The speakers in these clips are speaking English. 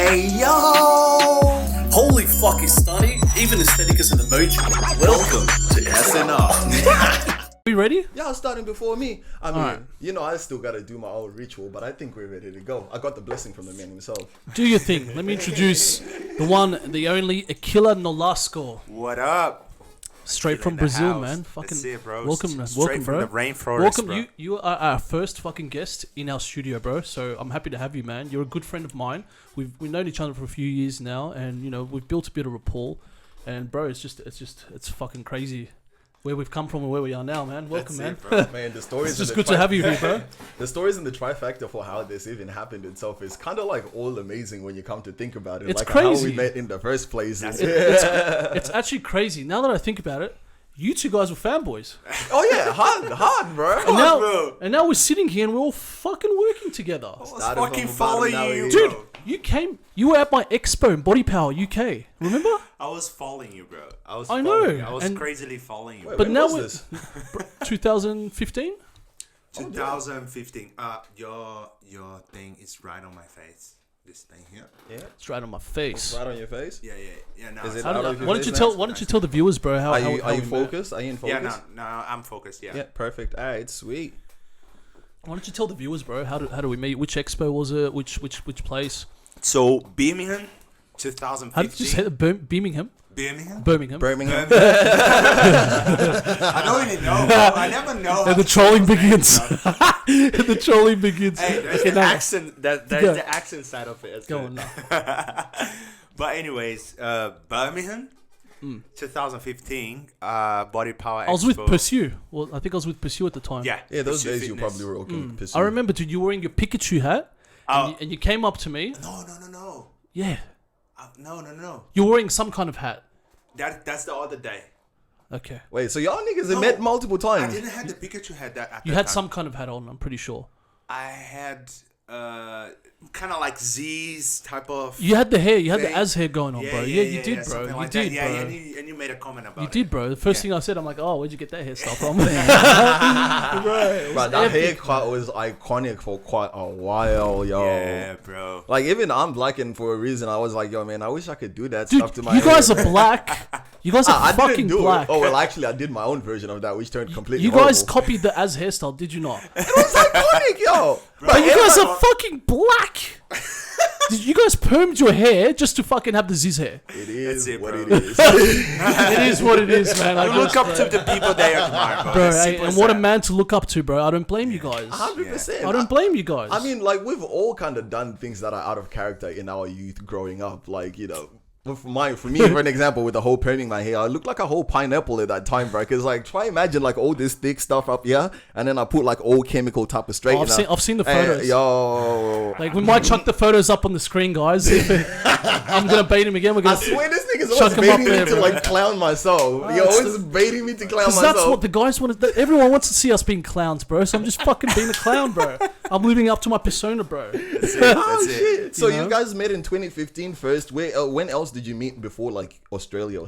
Hey yo! Holy fuck, is stunning. Even aesthetic is an emoji. Welcome to SNR. Are we ready? Y'all starting before me. I mean, Alright. you know, I still gotta do my own ritual, but I think we're ready to go. I got the blessing from the man himself. Do your thing. Let me introduce the one, the only Aquilanolasco. What up? Straight from In the Brazil, house. man. Fucking That's it, bro. welcome, Straight welcome, from bro. the rainforest, welcome, bro. you are our first fucking guest in our studio, bro. So I'm happy to have you, man. You're a good friend of mine. We've known each other for a few years now, and you know we've built a bit of rapport. And bro, it's fucking crazy where we've come from and where we are now, man. Welcome, man. Man, the stories. It's just good to have you here, bro. The stories and the trifecta for how this even happened itself is kind of like all amazing when you come to think about it. It's like crazy. how we met in the first place. It's actually crazy. Now that I think about it, you two guys were fanboys. Oh yeah, hard, bro. And now we're sitting here and we're all fucking working together. I was Started fucking from the bottom, following now you, we're Dude, bro. you were at my expo in Body Power UK. Remember? I was following you, bro. I know, I was and- crazily following you. Wait, But when now was we're this? 2015. 2015. Your thing is right on my face. This thing here. Yeah, It's right on my face. right on your face. Yeah. No. Is it it's out not- of your Why don't you face tell? now? Why don't you tell the viewers, bro? How Are how you we met? focused? Are you in focus? Yeah, no, I'm focused. Yeah. Yeah, perfect. All right, sweet. Why don't you tell the viewers, bro? How do we meet? Which expo was it? Which place? So Birmingham, 2015. How did you say that? Birmingham. Birmingham? Birmingham. Birmingham. I don't really know. Bro. I never know. And the trolling begins. The trolling begins. Hey, there's Okay, the now- accent. There's Go. the accent side of it. Go on now. But anyways, Birmingham, 2015, Body Power Expo. I was with Pursue. Well, I think I was with Pursue at the time. Yeah, Yeah, those Pursue days you Fitness. probably were okay. Pursue. I remember, dude. You were wearing your Pikachu hat, Oh. and you came up to me. No. Yeah, No. you were wearing some kind of hat. That's the other day. Okay. Wait, so y'all niggas have No. met multiple I times. didn't have the Pikachu hat at You that had time. some kind of hat on. I'm pretty sure. I had kind of like Z's type of. You had the hair. You had the Thing. Az hair going on, bro. Yeah, you did, bro. something You like did, that. Yeah, bro. and you made a comment about You it. did, bro. The first Yeah. thing I said, I'm like, oh, where'd you get that hairstyle from? But that haircut was iconic for quite a while, yo. Yeah, bro. Like even I'm blacking for a reason. I was like, yo, man, I wish I could do that Dude, stuff to my you hair. guys are black. You guys are I fucking didn't do black. it. Oh well, actually, I did my own version of that, which turned completely. You guys horrible. copied the Az hairstyle, did you not? It was iconic, yo. But you guys everyone- are fucking black. Did you guys permed your hair just to fucking have the Ziz hair? It is That's it, what bro. it is. It is what it is, man. I You look just, up to the people they admire, bro. bro. It's Hey, simple and as what a that. man to look up to, bro. I don't blame you guys. 100%. I don't blame you guys. I mean, like we've all kind of done things that are out of character in our youth growing up. Like you know, for me, for an example, with the whole perming my hair, I looked like a whole pineapple at that time, bro. Cause like, try imagine like all this thick stuff up here, and then I put like all chemical type of straightener. I've seen the photos. Yo, Like we might chuck the photos up on the screen, guys. I'm gonna bait him again. We're I gonna. swear this nigga's Chuck always 'em up baiting there, me to bro. like clown myself. You're always baiting me to clown Because myself. that's what the guys want. Everyone wants to see us being clowns, bro. So I'm just fucking being a clown, bro. I'm living up to my persona, bro. That's it. Oh That's it. shit! So You you know? guys met in 2015 first. Where? When else did you meet before like Australia?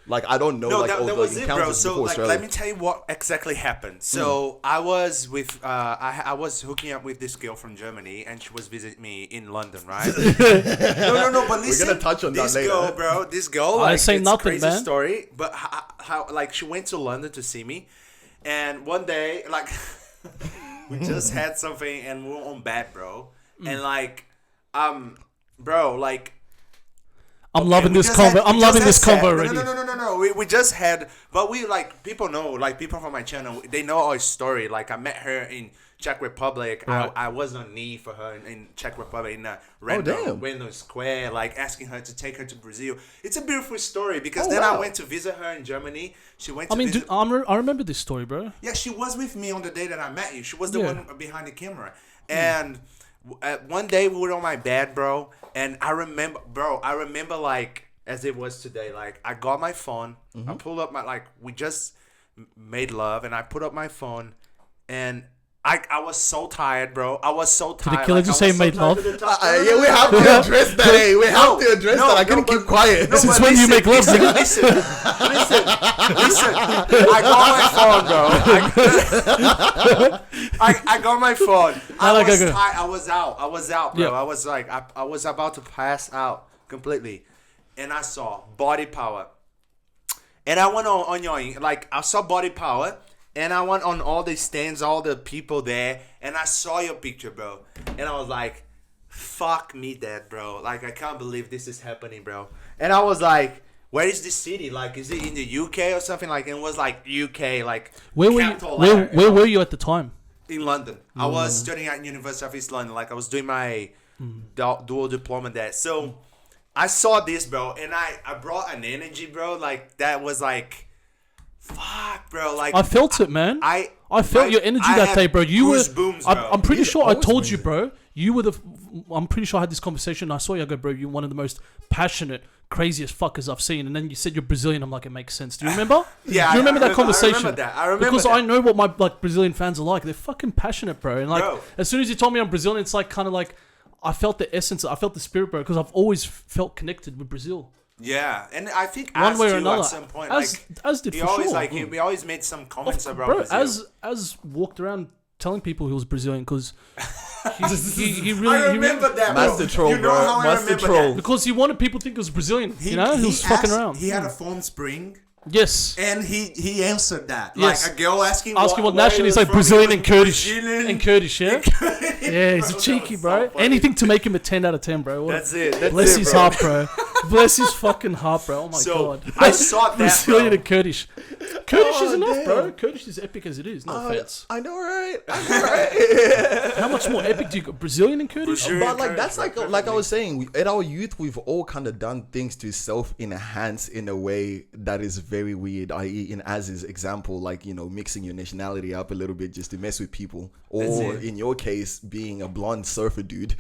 Like I don't know. No, like all that the was it, bro. encounters So, before like, Australia. let me tell you what exactly happened. So, I was with, I was hooking up with this girl from Germany, and she was visiting me in London, right? no, but listen. gonna touch on that this later. girl, bro. This girl, I like, say it's nothing, crazy man. story, but how, like, she went to London to see me, and one day, like, we just had something, and we were on bed, bro, and like, bro, like. I'm loving we this just convo. had- I'm we loving just this had convo sex. already. No. We just had, but we like people know, like people from my channel, they know our story. Like I met her in Czech Republic. Right. I was on knee for her in Czech Republic in a damn. random square, like asking her to take her to Brazil. It's a beautiful story because Oh, then I wow. went to visit her in Germany. She went. I To mean, visit. dude, I remember this story, bro. Yeah, she was with me on the day that I met you. She was the Yeah. one behind the camera. And one day we were on my bed, bro. And I remember like as it was today. Like I got my phone. I pulled up my we just made love, and I put up my phone, and I was so tired, bro. I was so tired. Did the killer just say made love? Yeah, we have to address that. Hey, we have to address that. I couldn't keep quiet. This is when you make love, nigga. Listen. I got my phone, bro. I got my phone. I was tired. I was out, bro. Yeah. I was like, I was about to pass out completely, and I saw Body Power, and I went on your like I saw Body Power. And I went on all the stands, all the people there, and I saw your picture, bro. And I was like, fuck me dead, bro. Like, I can't believe this is happening, bro. And I was like, where is this city? Like, is it in the UK or something? Like, it was like UK, like, where were you? Where were you at the time? In London. I was studying at University of East London. Like, I was doing my dual diploma there. So, I saw this, bro, and I brought an energy, bro, like, that was like, fuck, bro. Like I felt it, man. I felt your energy that day, bro. You were. I'm pretty sure I told you, bro. You were the. I'm pretty sure I had this conversation. I saw you. I go, bro. You're one of the most passionate, craziest fuckers I've seen. And then you said you're Brazilian. I'm like, it makes sense. Do you remember? Yeah. Do you remember that conversation? I remember that. I remember because that. I know what my like Brazilian fans are like. They're fucking passionate, bro. And like, as soon as you told me I'm Brazilian, it's like kind of like I felt the essence. I felt the spirit, bro. Because I've always felt connected with Brazil. Yeah, and I think one way or another another, at some point, as did he for always sure. like we always made some comments about bro, Brazil. as walked around telling people he was Brazilian because he really. I remember that, bro. Master troll, you know bro. how Master I remember troll. that? Because he wanted people to think it was Brazilian. He was fucking around. He had a phone spring. Yes. And he answered that. Yes. Like a girl asking what nationality. He's like Brazilian and Kurdish. And Kurdish, yeah? Yeah, he's a cheeky, bro. Anything to make him a 10 out of 10, bro. That's it. Bless his heart, bro. Bless his fucking heart, bro. Oh my god. I saw that, Brazilian bro. and Kurdish. Kurdish is enough, damn. bro. Kurdish is epic as it is. No offense. I know, right? How much more epic do you got? Brazilian and Kurdish? But like that's like I was saying, at our youth, we've all kind of done things to self-enhance in a way that is very weird. I.e., in Az's example, like mixing your nationality up a little bit just to mess with people, or in your case, being a blonde surfer dude.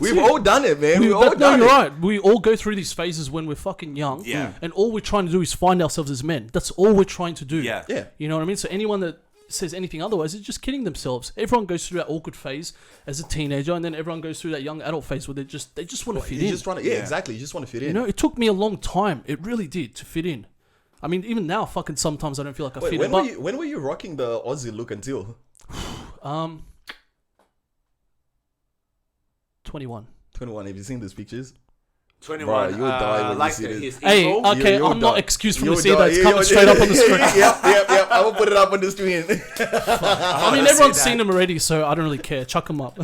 We've all done it, man. We've all done it. You're right. We all go through these phases when we're fucking young. Yeah. And all we're trying to do is find ourselves as men. That's all we're trying to do. Yeah. Yeah. You know what I mean? So anyone that says anything otherwise is just kidding themselves. Everyone goes through that awkward phase as a teenager, and then everyone goes through that young adult phase where they just want to fit in. Exactly. You just want to fit in. It took me a long time. It really did to fit in. I mean, even now, fucking sometimes I don't feel like I fit in. When were you rocking the Aussie look until? 21. 21. Have you seen those pictures? 21. Bro, you'll die when you see this. Hey, okay, You'll I'm not die. excused from You'll the see die. that. It's coming straight up on the screen. Yep. I will put it up on the screen. I mean, everyone's seen them already, so I don't really care. Chuck them up.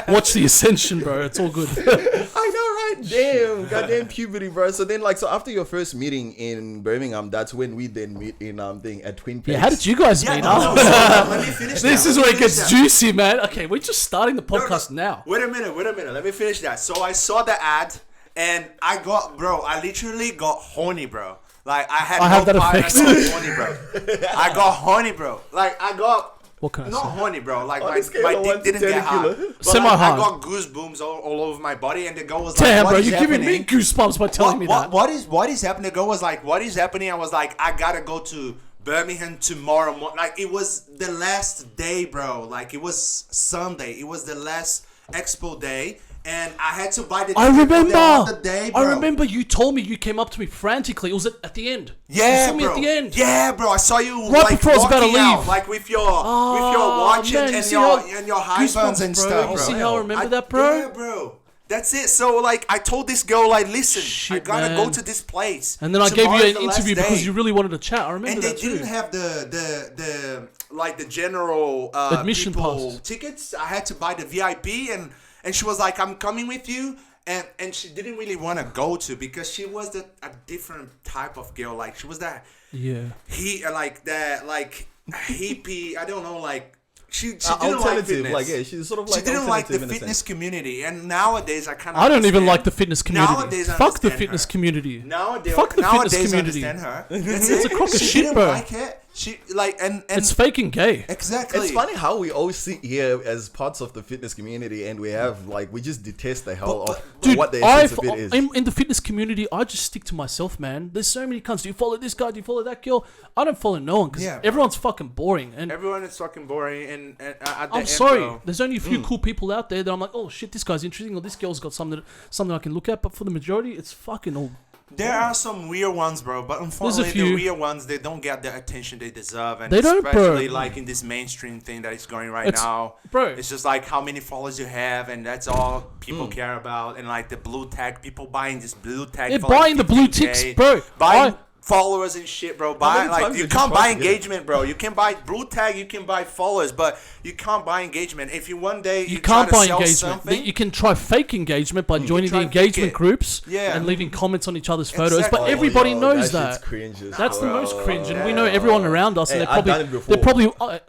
Watch the ascension, bro. It's all good. I know, right? Damn, goddamn puberty, bro. So then, so after your first meeting in Birmingham, that's when we then meet in at Twin Peaks. Yeah, how did you guys meet? Let me finish This is where it gets juicy, man. Okay, we're just starting the podcast now. Wait a minute. Let me finish that. So I saw the ad, and I literally got horny, bro. Like, I have that effect. I got horny, bro. I got horny, bro. Like, I got... What can I Not say? horny, bro. Like, On my a scale of 1 dick to didn't 10 get hard. kilo. But Semi-hard. I got goosebumps all over my body, and the girl was Damn, like, bro, what is you're giving me happening? goosebumps by telling me that. What is happening? The girl was like, what is happening? I was like, I gotta go to Birmingham tomorrow morning. Like, it was the last day, bro. Like, it was Sunday. It was the last expo day. And I had to buy the ticket on the day, bro. I remember you told me you came up to me frantically. It was at the end. Yeah, you saw me bro. at the end. Yeah, bro. I saw you Right before I was about to walking out, leave. like with your watch man, and you your see how- and your high buns and bro. stuff, You bro. see how I remember that, bro? Yeah, bro. That's it. So like, I told this girl, like, listen, I gotta man. go to this place. And then I gave Tomorrow's you the an last interview day. because you really wanted to chat. I remember And they that too. didn't have the like the general Admission people passes. tickets. I had to buy the VIP, and she was like, I'm coming with you. And she didn't really want to go to because she was a different type of girl. Like, she was that hippie. I don't know, like she didn't like Alternative, fitness. like she's sort of like She didn't like the alternative in a fitness sense. community. And nowadays I kind of I don't even like the fitness community. Nowadays I Fuck the understand fitness her. community. Nowadays Fuck the fitness I community. understand her. It's a crock of She shit, didn't bro. like it. She like and It's fake and gay. exactly. It's funny how we all sit here as parts of the fitness community and we have like we just detest the hell of Dude, what the essence of it is. in the fitness community, I just stick to myself, man. There's so many cunts. Do you follow this guy? Do you follow that girl? I don't follow no one because Yeah, bro. everyone's fucking boring. And Everyone is fucking boring, and at the I'm end, sorry, bro, there's only a few cool people out there that I'm like, oh shit, this guy's interesting, or this girl's got something I can look at. But for the majority, it's fucking all. there are some weird ones, bro. But unfortunately, few. the weird ones they don't get the attention they deserve, and They don't, bro. especially like in this mainstream thing that is going right It's- now, bro. It's just like how many followers you have, and that's all people care about, and like the blue tag, people buying this blue tag. They're for like buying the blue 15K, ticks, bro. Buying followers and shit, bro. Buy many like times you did you can't try buy to get it? engagement, bro. You can buy blue tag, you can buy followers, but you can't buy engagement. If you one day You try can't to buy sell engagement. something, You can try fake engagement by joining the try fake engagement it. groups Yeah. and leaving comments on each other's photos. Exactly. But everybody Yo, knows that. shit's that. cringe as That's the hell. most cringe, and we know everyone around us, and Hey, they're I've probably done it before. they're probably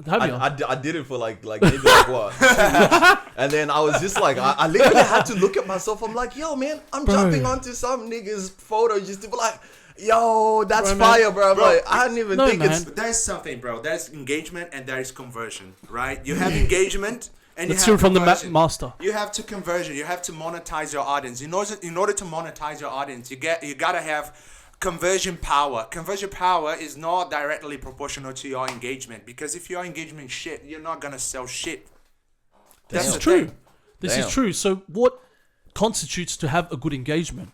have you? I did it for like maybe like what 2 weeks. And then I was just like I literally had to look at myself. I'm like, yo man, I'm Bro. jumping onto some nigga's photo just to be like, yo, that's Bro, man. fire, bro. I'm Bro, like, I didn't even no, think man. it's But there's something, bro. There's engagement and there is conversion, right? You have engagement and Let's you hear have it from the conversion. master. You have to conversion. You have to monetize your audience. In order to monetize your audience, you gotta have conversion power. Conversion power is not directly proportional to your engagement, because if your engagement shit, you're not gonna sell shit. This is the true. thing. This Damn. is true. So what constitutes to have a good engagement?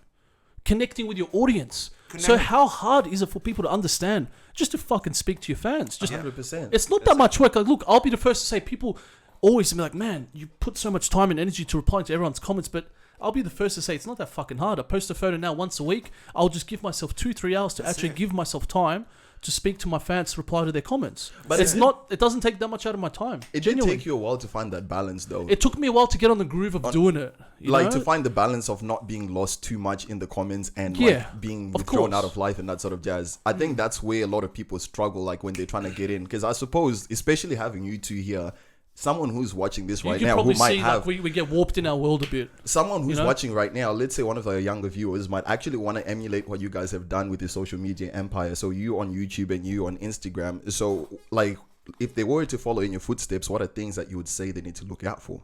Connecting with your audience. So how hard is it for people to understand? Just to fucking speak to your fans. Just 100%. It's not that much work. Like, look, I'll be the first to say people always be like, man, you put so much time and energy to replying to everyone's comments, but I'll be the first to say it's not that fucking hard. I post a photo now once a week. I'll just give myself 2-3 hours to actually give myself time to speak to my fans, to reply to their comments. But it doesn't take that much out of my time. It did take you a while to find that balance though. It took me a while to get on the groove of doing it. You Like know? to find the balance of not being lost too much in the comments and Yeah, like being of withdrawn course. out of life and that sort of jazz. I think that's where a lot of people struggle, like when they're trying to get in. Because I suppose, especially having you two here, someone who's watching this You right can now who probably might see have like we get warped in our world a bit. someone who's know? watching right now, let's say one of our younger viewers might actually want to emulate what you guys have done with your social media empire. So you on YouTube and you on Instagram. So like if they were to follow in your footsteps, what are things that you would say they need to look out for?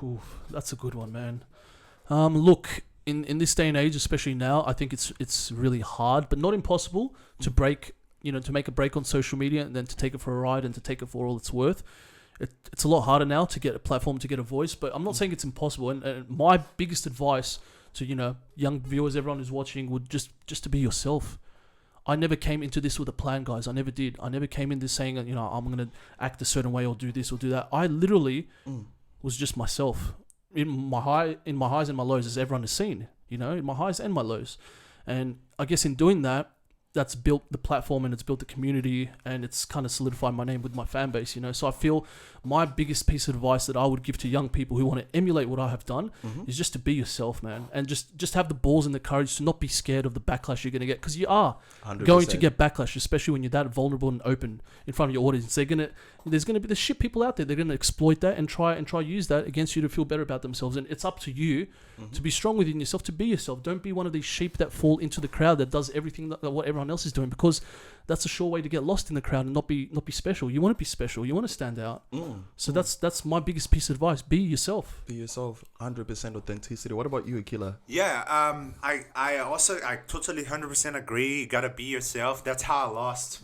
Oof, that's a good one, man. Look, in this day and age, especially now, I think it's really hard, but not impossible to break. To make a break on social media and then to take it for a ride and to take it for all it's worth. It's a lot harder now to get a platform, to get a voice, but I'm not saying it's impossible. And my biggest advice to young viewers, everyone who's watching, would just to be yourself. I never came into this with a plan, guys. I never did. I never came into saying, I'm gonna act a certain way or do this or do that. I literally was just myself in my highs and my lows, as everyone has seen. In my highs and my lows, and I guess in doing that, that's built the platform and it's built the community and it's kind of solidified my name with my fan base, So I feel my biggest piece of advice that I would give to young people who want to emulate what I have done is just to be yourself, man. And just have the balls and the courage to not be scared of the backlash you're going to get, because you are 100%. going to get backlash, especially when you're that vulnerable and open in front of your audience. There's going to be the shit people out there. They're going to exploit that and try use that against you to feel better about themselves. And it's up to you to be strong within yourself, to be yourself. Don't be one of these sheep that fall into the crowd that does everything that what everyone else is doing, because that's a sure way to get lost in the crowd and not be special. You want to be special. You want to stand out. So that's my biggest piece of advice. Be yourself. Be yourself. 100% authenticity. What about you, Aquila? Yeah, I totally 100% agree. You gotta be yourself. That's how I lost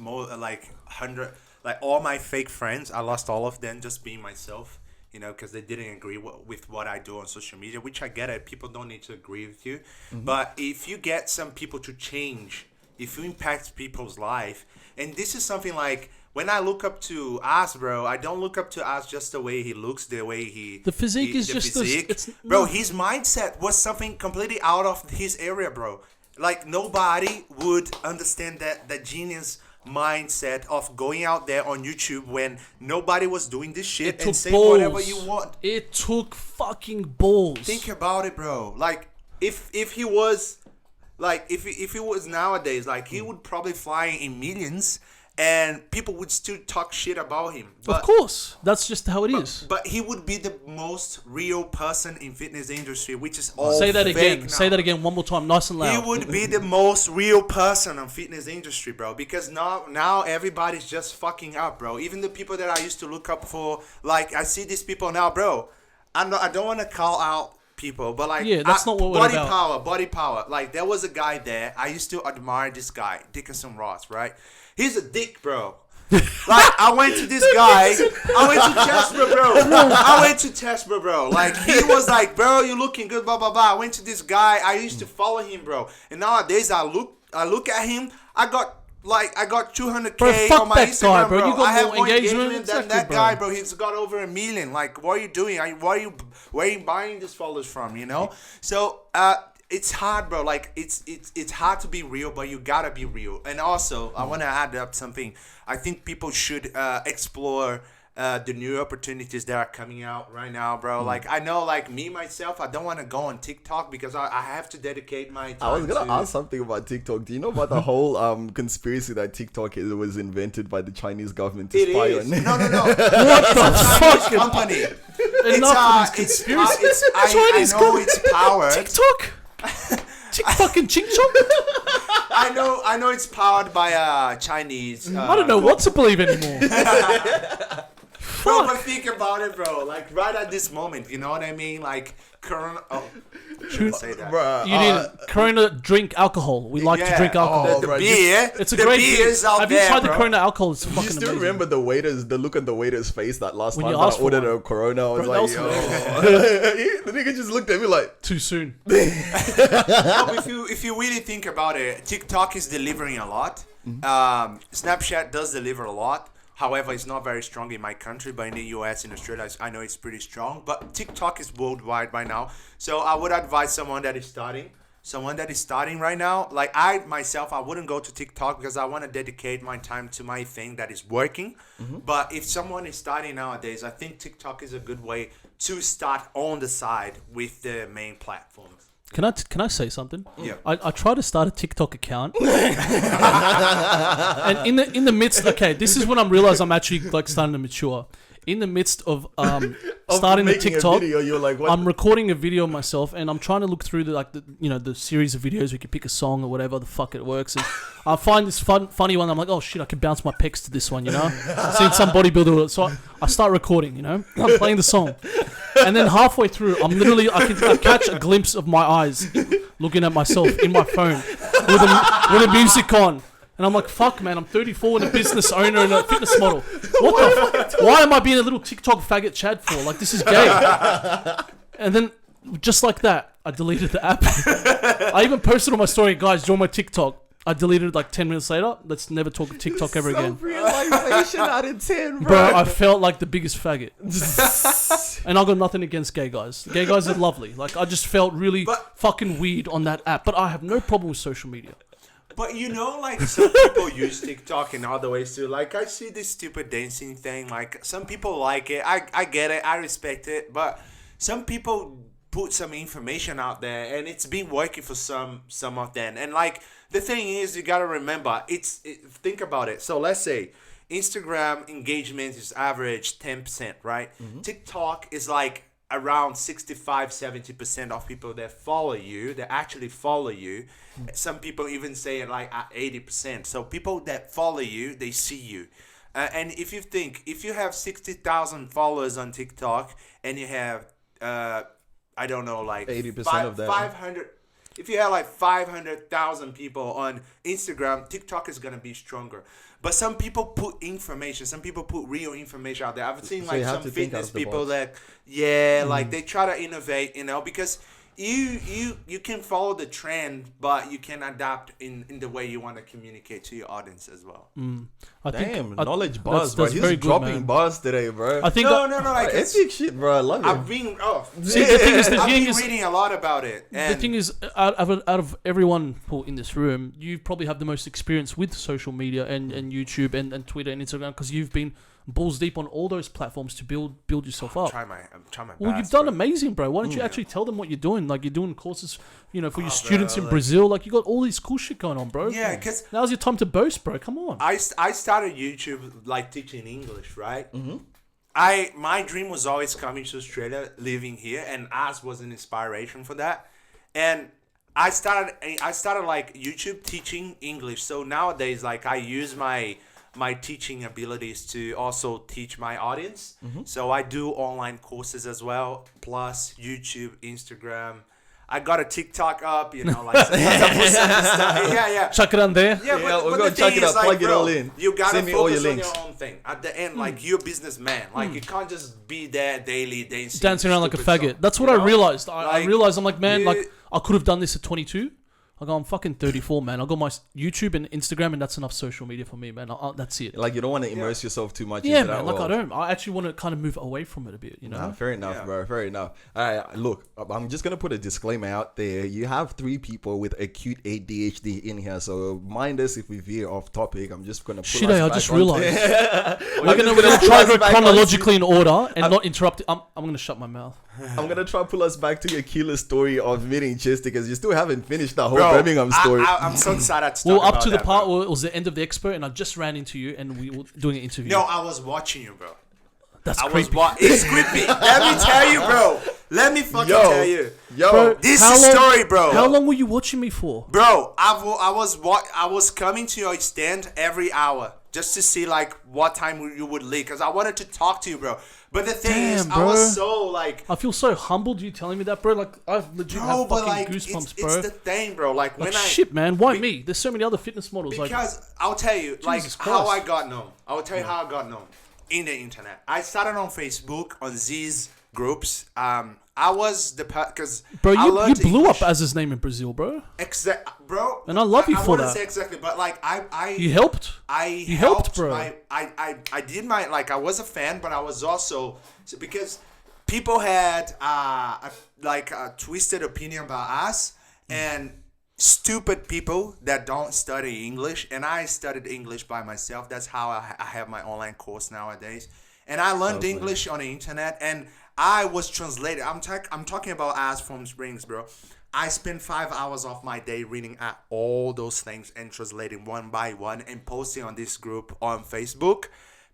all my fake friends. I lost all of them just being myself. Because they didn't agree with what I do on social media, which I get it. People don't need to agree with you. But if you get some people to change, if you impact people's life, and this is something like, when I look up to As, bro, I don't look up to As just the way he looks, the way he... The physique is the just... physique. Bro, his mindset was something completely out of his area, bro. Like, nobody would understand that genius mindset of going out there on YouTube when nobody was doing this shit and saying whatever you want. It took fucking balls. Think about it, bro. Like, if he was... Like, if he was nowadays, like, he would probably fly in millions and people would still talk shit about him. Of course, that's just how it is. But he would be the most real person in fitness industry, which is all Say that fake again. now. Say that again one more time, nice and He loud. would be the most real person in fitness industry, bro. Because now everybody's just fucking up, bro. Even the people that I used to look up for, like I see these people now, bro. I don't want to call out people, but like Yeah, that's not what we're about. Body power. Like there was a guy there. I used to admire this guy, Dickinson Ross, right? He's a dick, bro. Like I went to this guy. I went to Chesbro, bro. Like he was like, bro, you looking good, blah blah blah. I went to this guy. I used to follow him, bro. And nowadays I look at him. I got 200K Bro, fuck on my that Instagram, guy, bro. bro. You got I have more more engagement. engagement than Exactly, that bro. guy, bro. He's got over 1 million. Like, what are you doing? Where are you buying these followers from? You know? So it's hard, bro. Like it's hard to be real, but you gotta be real. And also, I want to add up something. I think people should explore the new opportunities that are coming out right now, bro. Like I know, like me myself, I don't want to go on TikTok because I have to dedicate my time. I was gonna ask something about TikTok. Do you know about the whole conspiracy that TikTok was invented by the Chinese government to It spy is. on? No. What It's the a Chinese fuck? company. Enough of these conspiracies. I know it's powered. TikTok? Fucking ching chong? I know it's powered by Chinese. I don't know what to believe anymore. Bro, but think about it, bro. Like right at this moment, you know what I mean? Like Corona. Oh, shouldn't say that. Bruh, You need Corona drink alcohol. We like to drink alcohol. The bro, beer. It's a the great beer beer. is out Have there, you tried bro. the Corona alcohol? It's you fucking still amazing. remember the look on the waiter's face that last When time you that I asked for ordered one. a Corona? I was Bro, like, that yo. was The nigga just looked at me like, Too soon. No, if you really think about it, TikTok is delivering a lot. Snapchat does deliver a lot. However, it's not very strong in my country, but in the US, in Australia, I know it's pretty strong. But TikTok is worldwide by now. So I would advise someone that is starting right now. Like I myself, I wouldn't go to TikTok because I want to dedicate my time to my thing that is working. But if someone is starting nowadays, I think TikTok is a good way to start on the side with the main platforms. Can I say something? Yeah. I tried to start a TikTok account, and in the midst, okay, this is when I realized I'm actually like starting to mature. In the midst of starting the making a TikTok, video, you're like, what? I'm recording a video of myself, and I'm trying to look through the series of videos. We can pick a song or whatever the fuck it works, and I find this funny one. I'm like, oh shit, I can bounce my pecs to this one, you know. I've seen some bodybuilder, so I start recording, you know. I'm playing the song, and then halfway through, I catch a glimpse of my eyes looking at myself in my phone with a music on. And I'm like, fuck, man, I'm 34 and a business owner and a fitness model. What the fuck? Why am I being a little TikTok faggot Chad for? Like, this is gay. And then, just like that, I deleted the app. I even posted on my story, guys, join my TikTok. I deleted it like 10 minutes later. Let's never talk TikTok ever again. Self-realization out of 10, bro. Bro, I felt like the biggest faggot. And I got nothing against gay guys. Gay guys are lovely. Like, I just felt really fucking weird on that app. But I have no problem with social media. But you know, like some people use TikTok in other ways too. Like I see this stupid dancing thing. Like some people like it. I get it. I respect it. But some people put some information out there, and it's been working for some of them. And like the thing is, you gotta remember, think about it. So let's say Instagram engagement is average 10%, right? TikTok is like around 65-70% of people that follow you, that actually follow you. Some people even say it like at 80%. So people that follow you, they see you. And if you have 60,000 followers on TikTok and you have, I don't know, like 80% of that. 500. If you have like 500,000 people on Instagram, TikTok is gonna be stronger. But some people put information, some people put real information out there. I've seen like some fitness people that, like they try to innovate, you know, because you can follow the trend, but you can adapt in the way you want to communicate to your audience as well. Damn, knowledge buzz, that's bro. very He's good, dropping man. buzz today, bro. I think No, like Epic shit, bro. I love it. I've been See, the thing is, I've been reading a lot about it. the And thing is, out of everyone in this room, you probably have the most experience with social media and YouTube and Twitter and Instagram because you've been balls deep on all those platforms to build yourself up. I'm trying my Well, best. you've done bro. amazing, bro. Why don't you actually tell them what you're doing? Like, you're doing courses, for your students in Brazil. Like, you got all this cool shit going on, bro. Yeah, because Now's your time to boast, bro. Come on. I started YouTube like teaching English, right? Mm-hmm. My dream was always coming to Australia, living here, and Oz was an inspiration for that. And I started like YouTube teaching English. So nowadays, like, I use my teaching abilities to also teach my audience. So I do online courses as well, plus YouTube, Instagram. I got a TikTok up, like stuff. Yeah. Chuck it on there. Yeah, Yeah, but we're the gonna check thing it out, is, like, plug it bro, all in. You gotta Send me all your focus on links. your own thing. At the end, like, you're a businessman. Like, you can't just be there daily Dancing around like a stupid faggot. song, That's what you I know? realized. I Like, realized, I'm like, man, you- like, I could have done this at 22. Like, I'm fucking 34, man. I got my YouTube and Instagram, and that's enough social media for me, man. That's it. Like, you don't want to immerse yourself too much Yeah, into that man. Like, world. I don't. I actually want to kind of move away from it a bit, Nah, fair enough, Yeah. bro. Fair enough. All right, look, I'm just gonna put a disclaimer out there. You have 3 people with acute ADHD in here, so mind us if we veer off topic. I'm just gonna. Pull Shit, us I back just onto- realized. I'm We're just gonna pull try us to go back chronologically in order and not interrupt it. I'm gonna shut my mouth. I'm gonna try to pull us back to your killer story of meeting Chester because you still haven't finished that whole Bro, Birmingham story. I'm so excited to Well, talk up about to the that, part bro. where it was the end of the expo, and I just ran into you, and we were doing an interview. No, I was watching you, bro. That's I was creepy. It's creepy. Let me tell you, bro. Let me fucking Yo. tell you. Yo, Bro, This how is long- story, bro. How long were you watching me for? Bro, I was coming to your stand every hour just to see like what time you would leave because I wanted to talk to you, bro. But the thing is, Damn, I was bro. so like, I feel so humbled you telling me that, bro. Like, I've legit bro, have but fucking like, goosebumps, it's bro. the thing, bro. Like when Like, I shit, man. Why me? There's so many other fitness models. Like, because I'll tell you, like Jesus how I Christ. got known. I will tell you how I got known in the internet. I started on Facebook on these groups. I was the because bro, you blew English. up as his name in Brazil, bro. Bro. And I love you I for wouldn't that. say exactly, but like You helped. you helped, bro. I did my like I was a fan, but I was also because people had a twisted opinion about us and stupid people that don't study English, and I studied English by myself. That's how I have my online course nowadays, and I learned English on the internet, and I was translated. I'm talking about us from Springs, bro. I spend 5 hours of my day reading all those things and translating one by one and posting on this group on Facebook.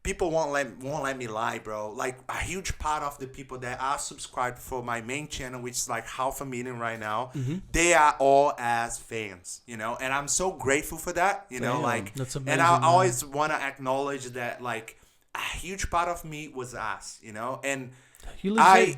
People won't let me lie, bro. Like a huge part of the people that are subscribed for my main channel, which is like 500,000 right now, they are all as fans, and I'm so grateful for that, Damn, like, that's and amazing, I man. always want to acknowledge that, like, a huge part of me was us, and He lives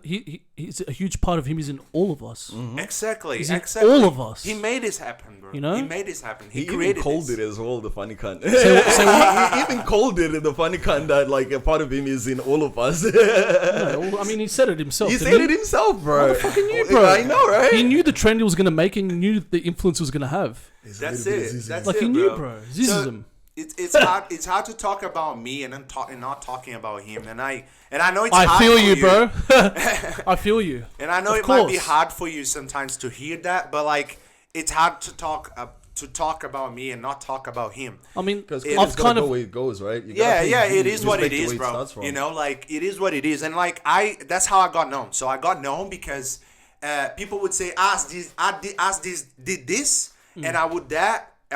he's a huge part of him is in all of us. exactly, He's in exactly, all of us. He made this happen, bro. You know? He made this happen. He he even created called this. it as well, the funny cunt. So he even called it the funny cunt that like a part of him is in all of us. No, well, I mean, he said it himself. He didn't said it himself, bro. Motherfucking knew, bro. I know, right? He knew the trend he was gonna make, and he knew the influence he was gonna have. That's it. That's Like, it, he knew, bro. bro. Zizism. It's hard. It's hard to talk about me and not talking about him. And I know it's. I hard feel for you, bro. I feel you. And I know Of it might be course. hard for you sometimes to hear that, but like it's hard to talk about me and not talk about him. I mean, Because I've kind go of where it goes, right? You Yeah, gotta yeah, pay it is what it respect to is, where bro. starts from. Like it is what it is, and like that's how I got known. So I got known because people would say, did this, and I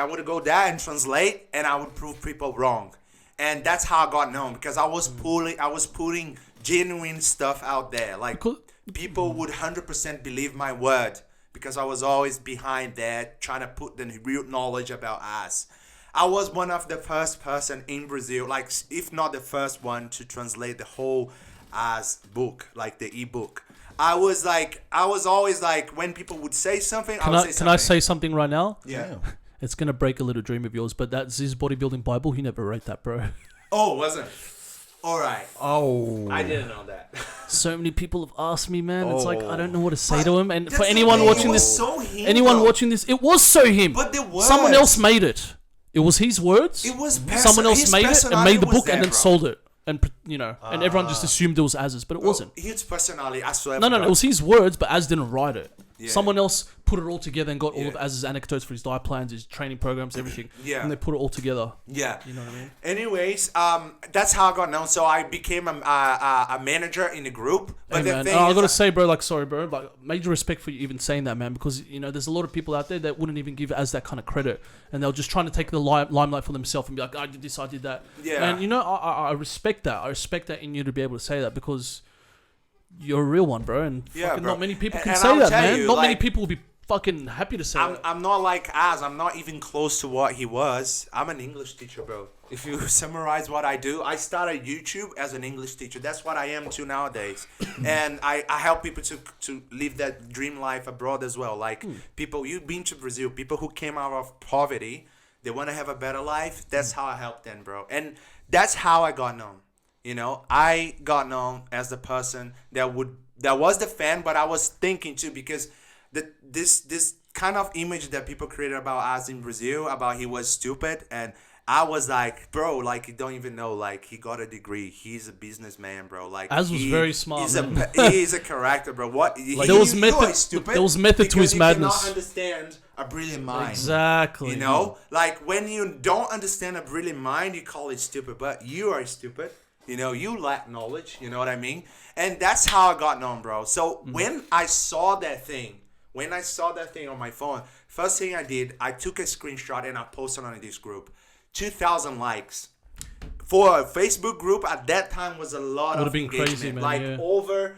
would go there and translate, and I would prove people wrong, and that's how I got known because I was putting genuine stuff out there, like people would 100% believe my word because I was always behind there trying to put the real knowledge about us. I was one of the first person in Brazil, like if not the first one to translate the whole as book, like the ebook. I was always like when people would say something, I would say something. Can I say something right now? Yeah. It's gonna break a little dream of yours, but that Ziz bodybuilding Bible, he never wrote that, bro. Oh, wasn't it? All right. Oh. I didn't know that. So many people have asked me, man. It's like I don't know what to say But to him. And that's for the anyone thing, watching it was this, so him, anyone bro. watching this, it was so him. But the words. Someone else made it. It was his words. It was Someone else his made it and personality made the was book there, and then bro. sold it. And and everyone just assumed it was Az's, but it wasn't. His personality, I swear. No, bro. it was his words, but Az didn't write it. Someone else put it all together and got all Yeah. of Az's anecdotes for his diet plans, his training programs, everything. Yeah. And they put it all together. Yeah. You know what I mean? Anyways, that's how I got known. So I became a manager in the group. But Hey, the man, thing I is, gotta say, bro, like, sorry, bro, like, major respect for you even saying that, man, because, you know, there's a lot of people out there that wouldn't even give Az that kind of credit, and they're just trying to take the limelight for themselves and be like, I did this, I did that. Yeah. And, you know, I respect that. I respect that in you to be able to say that, because you're a real one, bro, and Yeah, fucking bro. not many people can And say I'll that, tell man. you, Not many like, people will be fucking happy to say that. I'm not like Az. I'm not even close to what he was. I'm an English teacher, bro. If you summarize what I do, I started YouTube as an English teacher. That's what I am too nowadays. And I help people to live that dream life abroad as well. Like people, you've been to Brazil, people who came out of poverty, they want to have a better life. That's how I help them, bro. And that's how I got known. You know, I got known as the person that was the fan, but I was thinking too, because this kind of image that people created about us in Brazil, about he was stupid, and I was like, bro, like, you don't even know, like, he got a degree, he's a businessman, bro. Like, Az was very smart, He's man. he's a character, bro. What? Like, there was method. There was method to his You madness. cannot understand a brilliant mind. Exactly. You know, like when you don't understand a brilliant mind, you call it stupid, but you are stupid. You know, you lack knowledge. You know what I mean? And that's how I got known, bro. So when I saw that thing on my phone, first thing I did, I took a screenshot and I posted on this group. 2,000 likes. For a Facebook group at that time was a lot Would've of been engagement. crazy, man, like yeah. over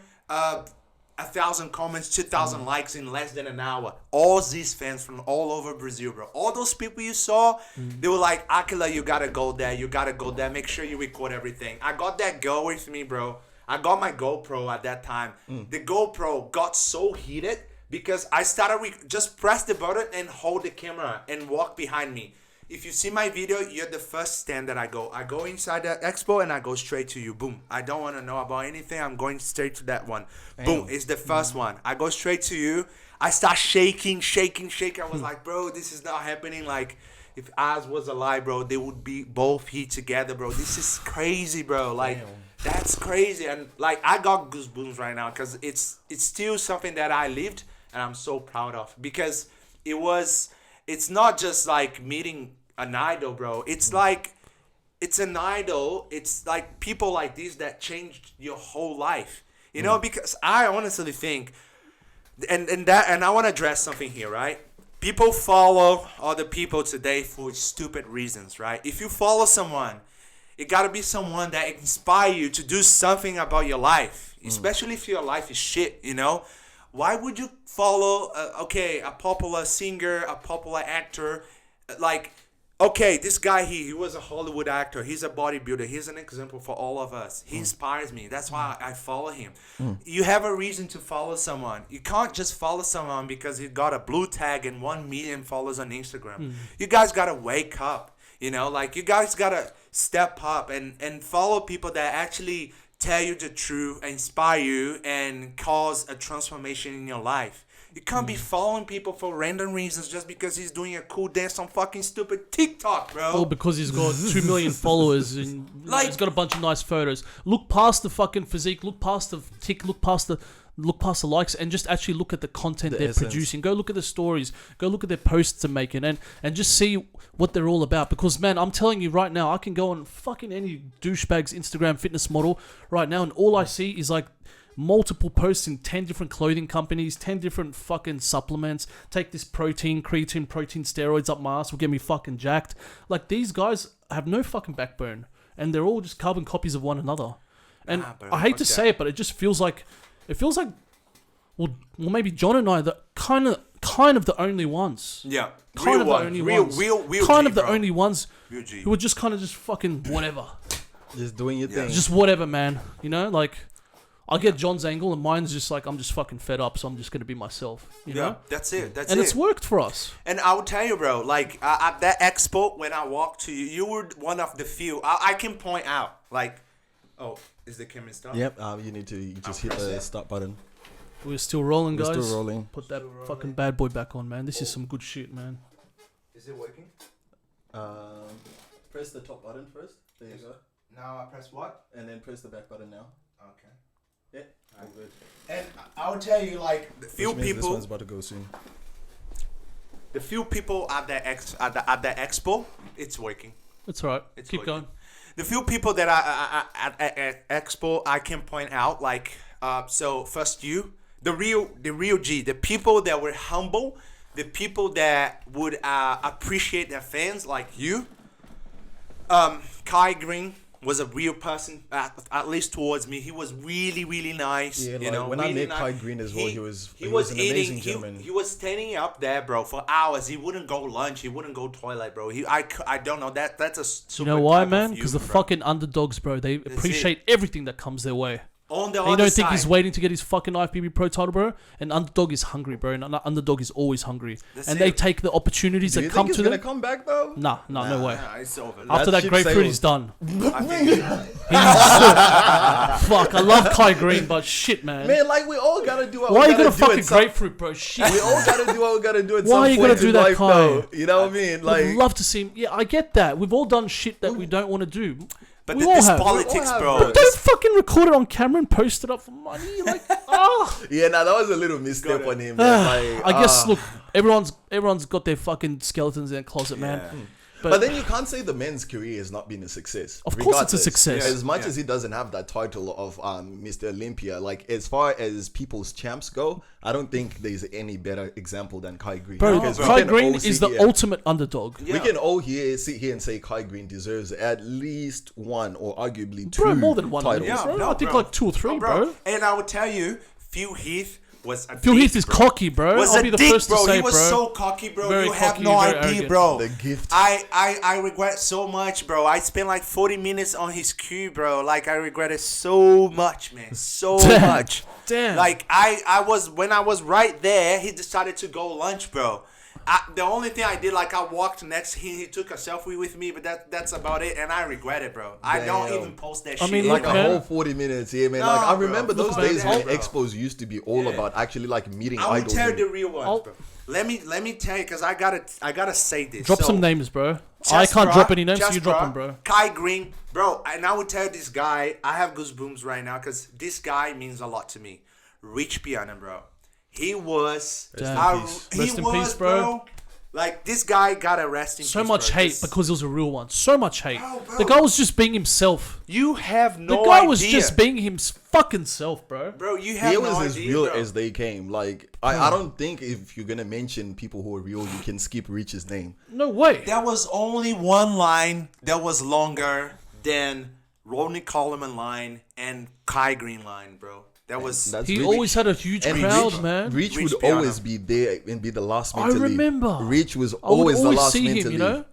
1,000 comments, 2,000 likes in less than an hour. All these fans from all over Brazil, bro. All those people you saw, they were like, Aquila, you gotta go there. You gotta go there. Make sure you record everything. I got that girl with me, bro. I got my GoPro at that time. The GoPro got so heated because I started just press the button and hold the camera and walk behind me. If you see my video, you're the first stand that I go. I go inside the expo and I go straight to you. Boom. I don't want to know about anything. I'm going straight to that one. Boom. It's the first one. I go straight to you. I start shaking. I was like, bro, this is not happening. Like, if Az was alive, bro, they would be both here together, bro. This is crazy, bro. Like, that's crazy. And, like, I got goosebumps right now because it's still something that I lived and I'm so proud of. Because it's not just like meeting an idol, bro. It's like, it's an idol. It's like people like this that changed your whole life. You know, because I honestly think, and I want to address something here, right? People follow other people today for stupid reasons, right? If you follow someone, it got to be someone that inspire you to do something about your life, especially if your life is shit, you know? Why would you follow, a popular singer, a popular actor? Like, okay, this guy, he was a Hollywood actor. He's a bodybuilder. He's an example for all of us. He inspires me. That's why I follow him. You have a reason to follow someone. You can't just follow someone because he got a blue tag and 1 million followers on Instagram. You guys got to wake up. You know, like, you guys got to step up and follow people that actually tell you the truth, inspire you, and cause a transformation in your life. You can't be following people for random reasons just because he's doing a cool dance on fucking stupid TikTok, bro. Or because he's got 2 million followers and Like- he's got a bunch of nice photos. Look past the fucking physique. Look past the tick. Look past the likes, and just actually look at the content The they're essence. producing. Go look at the stories. Go look at their posts they're making, and just see what they're all about. Because, man, I'm telling you right now, I can go on fucking any douchebag's Instagram fitness model right now, and all I see is like multiple posts in 10 different clothing companies, 10 different fucking supplements. Take this creatine steroids up my ass will get me fucking jacked. Like, these guys have no fucking backbone, and they're all just carbon copies of one another. And Nah, bro, I hate fuck to that. say it, but it just feels like well maybe John and I are the kind of the only ones. Yeah. Kind Real of the one. only Real ones. Kind G, of the bro. only ones Real G. who are just kind of just fucking whatever. Just doing your thing. Just whatever, man. You know, like, I get John's angle, and mine's just like, I'm just fucking fed up, so I'm just gonna be myself. You Yeah, know, that's it. That's and it. it's worked for us. And I will tell you, bro, like, at that expo, when I walked to you, you were one of the few. I can point out, like, oh, is the camera stop? Yep. You need to just hit press the it. stop button. We're still rolling, We're guys. still rolling. Put that fucking bad boy back on, man. This is some good shit, man. Is it working? Press the top button first. There you go. Now I press what? And then press the back button now. Okay. And I'll tell you, like, the few Which means this people, one's about to go soon. the few people at the expo, it's working. It's all right. It's Keep working. going. The few people that are at expo, I can point out, like, so first the real G, the people that were humble, the people that would appreciate their fans, like you. Kai Green was a real person, at least towards me. He was really, really nice. Yeah, you like, know, when I really met nice. Kai Green as well, he was an eating. amazing gentleman. He was standing up there, bro, for hours. He wouldn't go lunch. He wouldn't go toilet, bro. I don't know. That's a super You know why, type of man? you, Because the bro. fucking underdogs, bro, they appreciate everything that comes their way. On the And you other don't think side, he's waiting to get his fucking IFBB Pro title, bro? An underdog is hungry, bro. And an underdog is always hungry. That's and it. they take the opportunities Do that you come think he's to gonna them. come back though? Nah, no way. Nah, it's over. After that ship grapefruit, sailed. he's done. I think Fuck, I love Kai Green, but shit, man. Man, like we all gotta do what Why are we you gotta gonna do fucking at some- grapefruit, bro? Shit. We all gotta do what we gotta do at Why some are you point gonna do in that, life, Kai? though. You know what I mean? Like, We'd love to see him. Yeah, I get that. We've all done shit that we don't want to do. But we all this have. politics, We all have, bro. bro. Don't fucking record it on camera and post it up for money. Like, yeah, nah, that was a little misstep Got it. on him. Man. Like, I guess. Look, everyone's got their fucking skeletons in their closet, man. But then you can't say the men's career has not been a success. Of course it's a regardless. success. As much as he doesn't have that title of Mr. Olympia, like as far as people's champs go, I don't think there's any better example than Kai Green. Bro, Because we Kai can Green all is sit the here- ultimate underdog. We can all sit here and say Kai Green deserves at least one or arguably two Bro, more than one. titles. Yeah, bro. no, I think bro. like 2 or 3, Oh, bro. And I would tell you, Phil Heath was a Phil dick, Heath is bro. cocky, bro. Was I'll a be the dick, first bro. to say, He was bro. so cocky, bro. Very You have cocky, no very idea, arrogant. bro. The gift. I regret so much, bro. I spent like 40 minutes on his queue, bro. Like, I regret it so much, man. So Damn. much. Damn. Like, when I was right there, he decided to go lunch, bro. The only thing I did, like, I walked next to him, he took a selfie with me, but that's about it, and I regret it, bro. I don't Damn. even post that I shit. mean, Like look, a man. whole 40 minutes, yeah, man. No, like I bro. remember those Look days at when that, bro. expos used to be all Yeah. about actually like meeting I will idols. tell you and- the real ones, I'll- bro. Let me tell you, because I gotta say this. Drop So, some names, bro. Just, I can't bruh, drop any names, so just, you drop bruh, them, bro. Kai Green, bro, and I would tell this guy, I have goosebumps right now because this guy means a lot to me. Rich Piana, bro. He was, Damn. Rest in peace, bro. Like, this guy got arrested. So much hate because he was a real one. So much hate. Bro. The guy was just being himself. You have The no guy idea. was just being his fucking self, bro. Bro, you have He no was idea, as real bro. as they came. Like I don't think if you're gonna mention people who are real, you can skip Rich's name. No way. There was only one line that was longer than Rodney Coleman line and Kai Green line, bro. That was... That's He really- always had a huge and crowd, Rich, man. Rich Rich would Piana. always be there and be the last man I to leave. remember. Rich was I would always the always last see man him, to you leave. know?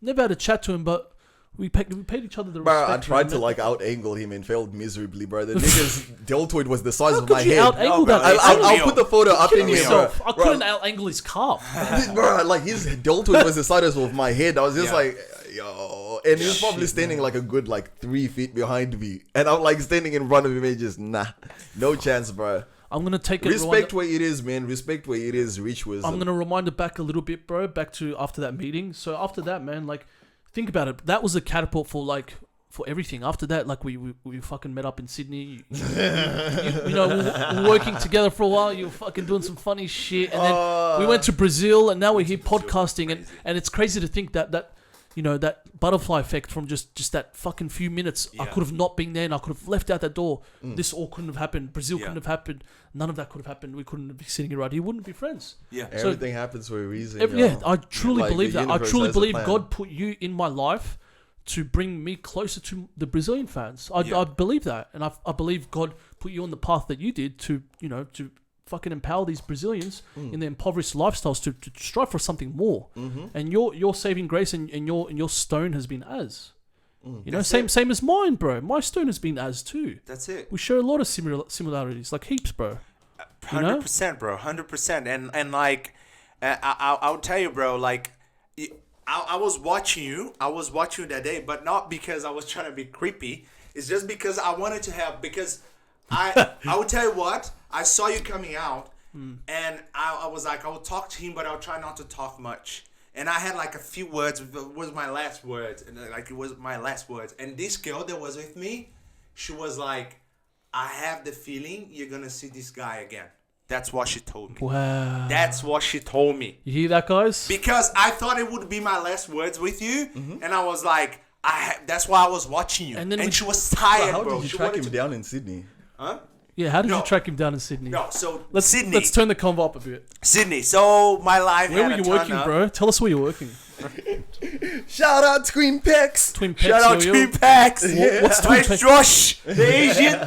Never had a chat to him, but we paid each other the Bro, respect. I tried to man. like out-angle him and failed miserably, bro. The nigga's deltoid was the size How of my could you head. out-angle No, bro, that? I- I, I'll put the photo up in here, bro. myself. I Bro, couldn't out-angle his calf. bro, like his deltoid was the size of my head. I was just Yeah. like, yo, and he was probably standing like a good like 3 feet behind me, and I'm like standing in front of him and just no chance, bro. I'm gonna take it. Respect where it is, man. Respect where it is. Rich was. I'm gonna rewind it back a little bit, bro. Back to after that meeting. So after that, man, like, think about it. That was a catapult for everything. After that, like, we fucking met up in Sydney. You know, we were working together for a while. You were fucking doing some funny shit, and then we went to Brazil, and now we're here podcasting, and it's crazy to think that you know, that butterfly effect from just that fucking few minutes. I Yeah. could have not been there, and I could have left out that door. This all couldn't have happened. Brazil Yeah. couldn't have happened. None of that could have happened. We couldn't be sitting here right here. We wouldn't be friends. Yeah. Everything happens for a reason. Yeah, yo. I truly Like, believe the that. I universe truly has a believe plan. God put you in my life to bring me closer to the Brazilian fans. I Yeah. believe that, and I believe God put you on the path that you did to, you know, to fucking empower these Brazilians in their impoverished lifestyles to strive for something more. And your saving grace and your stone has been as. You know, That's same as mine, bro. My stone has been as too. That's it. We share a lot of similarities, like heaps, bro. You know? 100%, bro. 100%. And like, I'll tell you, bro. Like, I was watching you. I was watching you that day, but not because I was trying to be creepy. It's just because I wanted to have. Because I will tell you what. I saw you coming out, and I was like, I will talk to him, but I'll try not to talk much. And I had like a few words. It was my last words, and like it was my last words. And this girl that was with me, she was like, I have the feeling you're gonna see this guy again. That's what she told me. Wow. That's what she told me. You hear that, guys? Because I thought it would be my last words with you, and I was like, that's why I was watching you. And And, then she was tired, How bro. did you She track wanted him to- down in Sydney? Huh? Yeah, how did No. you track him down in Sydney? No, so Let's Sydney. Let's turn the convo up a bit. Sydney. So my life Where had were a you turn working, up. bro? Tell us where you're working. Shout out Twin Peaks. Twin Peaks. Shout out yo, yo. Twin Packs. What's Twin Where's Peaks? Josh, the Asian?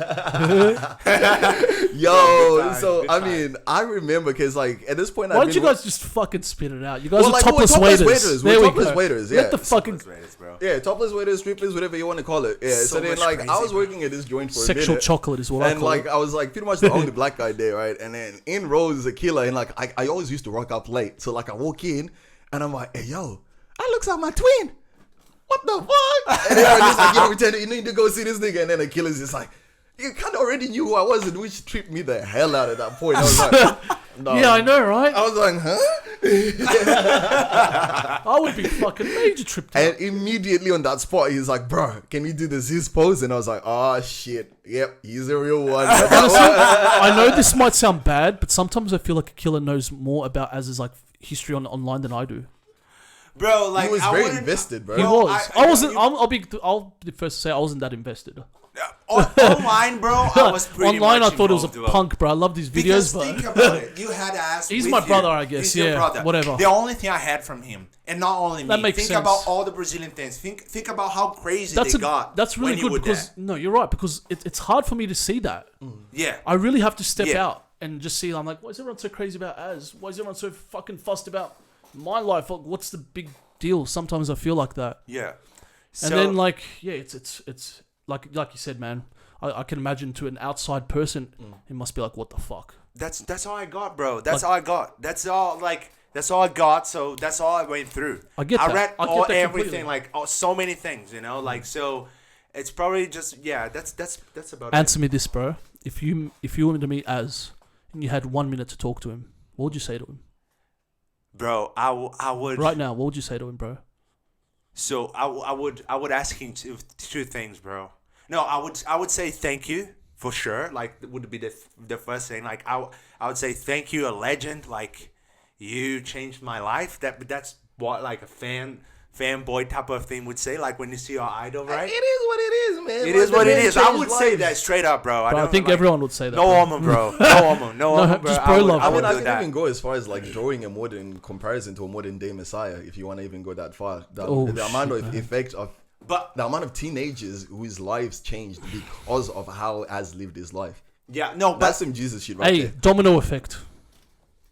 Yo, Good time, so good I time. mean, I remember because like at this point, Why I've don't you been guys just fucking spit it out? You guys Well, are like, we're topless topless waiters. waiters. There We're we topless go. waiters, Let yeah. the fucking bro. yeah, topless waiters, strippers, whatever you want to call it. Yeah. So, So then much like I crazy, was bro. working at this joint for a sexual minute. chocolate is what I And call like it. I was like pretty much the only black guy there, right? And then in rows a killer, and like I always used to rock up late. So like I walk in and I'm like, hey yo, I looks like my twin. What the fuck? And then I just like, yo, pretend you need to go see this nigga. And then the killer's just like, you kind of already knew who I was, and which tripped me the hell out at that point. I was like, no. Yeah, I know, right? I was like, huh? I would be fucking major tripped out. And immediately on that spot, he's like, bro, can we do this his pose? And I was like, oh shit, yep, he's a real one. Honestly, I know this might sound bad, but sometimes I feel like a killer knows more about Az's like history online than I do. Bro, like He was I very wouldn't- invested, bro. He Bro, was. I I wasn't. you- I'll be the first to say I wasn't that invested. Online, bro. I was pretty Online, I much thought it was a involved, bro. punk, bro. I love these Because videos, but think about it. You had asked. He's with my you. brother, I guess. He's your Yeah, brother. whatever. The only thing I had from him, and not only me. That makes think sense. about all the Brazilian things. Think about how crazy That's they got. that's really when you good were because there. no, you're right because it's hard for me to see that. Yeah, I really have to step Yeah. out and just see. I'm like, why is everyone so crazy about Az? Why is everyone so fucking fussed about my life? Like, what's the big deal? Sometimes I feel like that, yeah. and then like, yeah, it's like you said, man. I can imagine to an outside person, it must be like, what the fuck? That's all I got, bro. That's all I got. That's all I got. So that's all I went through. I get I that. read I get all that everything, completely. so many things, you know, like so. It's probably just That's about Answer me this, bro. If you wanted to meet Az and you had 1 minute to talk to him, what would you say to him? it, bro. I would Right now, what would you say to him, bro? So I would ask him two things, bro. No, I would say thank you for sure. Like would be the first thing. Like I would say thank you, a legend. Like you changed my life. That's what like a fanboy type of thing would say. Like when you see your idol, right? It is what it is, man. It Like, is the what it man is. I changed would say lives. that straight up, bro. Bro, I don't, think like, everyone would say that. No bro. homo, bro. No homo. No homo, bro. just bro love. I mean, would I do can that. even go as far as like drawing a modern comparison to a modern day Messiah, if you want to even go that far. Oh, The amount shit, of man. effect of But the amount of teenagers whose lives changed because of how Az lived his life. yeah, no, That's but some Jesus shit right Hey, there. domino effect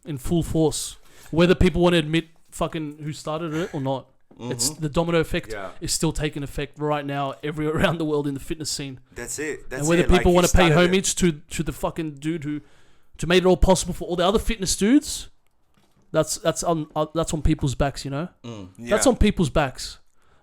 in full force. Whether people want to admit fucking who started it or not, it's the domino effect Yeah. is still taking effect right now everywhere around the world in the fitness scene. that's it. That's And whether it. Like, people he want to pay started it. homage to the fucking dude who made it all possible for all the other fitness dudes, that's on people's backs, you know. Yeah. That's on people's backs.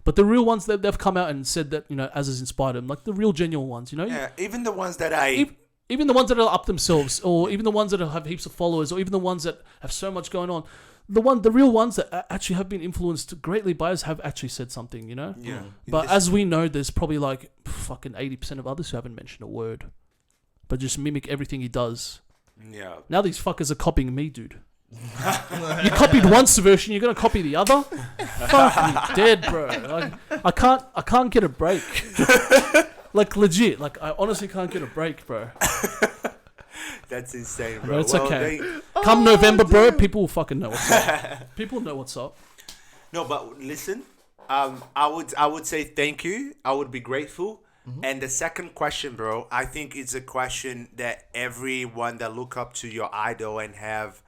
But the real ones that they've come out and said that, you know, Az has inspired them, like the real genuine ones, you know. Yeah, even the ones that I Even the ones that are up themselves, or even the ones that have heaps of followers, or even the ones that have so much going on, the real ones that actually have been influenced greatly by us have actually said something, you know. yeah. But This- as we know, there's probably like fucking 80% of others who haven't mentioned a word, but just mimic everything he does. yeah. Now these fuckers are copying me, dude. You copied one subversion, you're gonna copy the other. Fuck me dead, bro. Like, I can't get a break. Like legit, like I honestly can't get a break, bro. That's insane, But bro. it's Well, okay. they- Come November, bro, people will fucking know what's up. People know what's up. No, but listen, I would say thank you. I would be grateful. And the second question, bro, I think it's a question that everyone that look up to your idol and have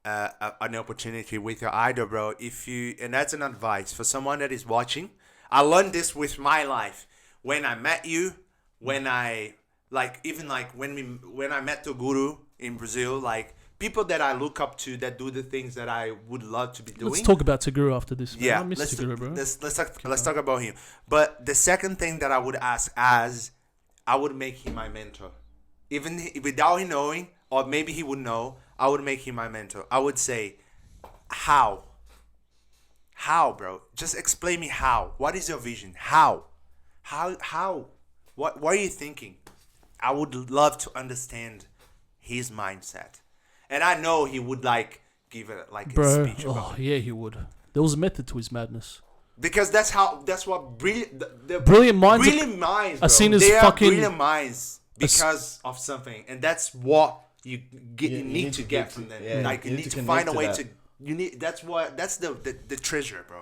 an opportunity with your idol, bro. And that's an advice for someone that is watching. I learned this with my life when I met you. When I when I met Toguro in Brazil, like people that I look up to that do the things that I would love to be doing. Let's talk about Taguru after this, man. Yeah, I miss Taguru, bro. let's talk about him. But the second thing that I would ask Az, I would make him my mentor, even without him knowing, or maybe he would know. I would make him my mentor. I would say, how, bro? Just explain me how. What is your vision? How? What are you thinking? I would love to understand his mindset, and I know he would like give it like a Bro, speech about it. yeah, he would. There was a method to his madness. Because that's what brilliant Brilliant minds bro. are seen as they fucking- are brilliant minds because of something, and that's what you need to get from them. yeah, Like you need to connect find a to way that. to. You need. That's the treasure, bro.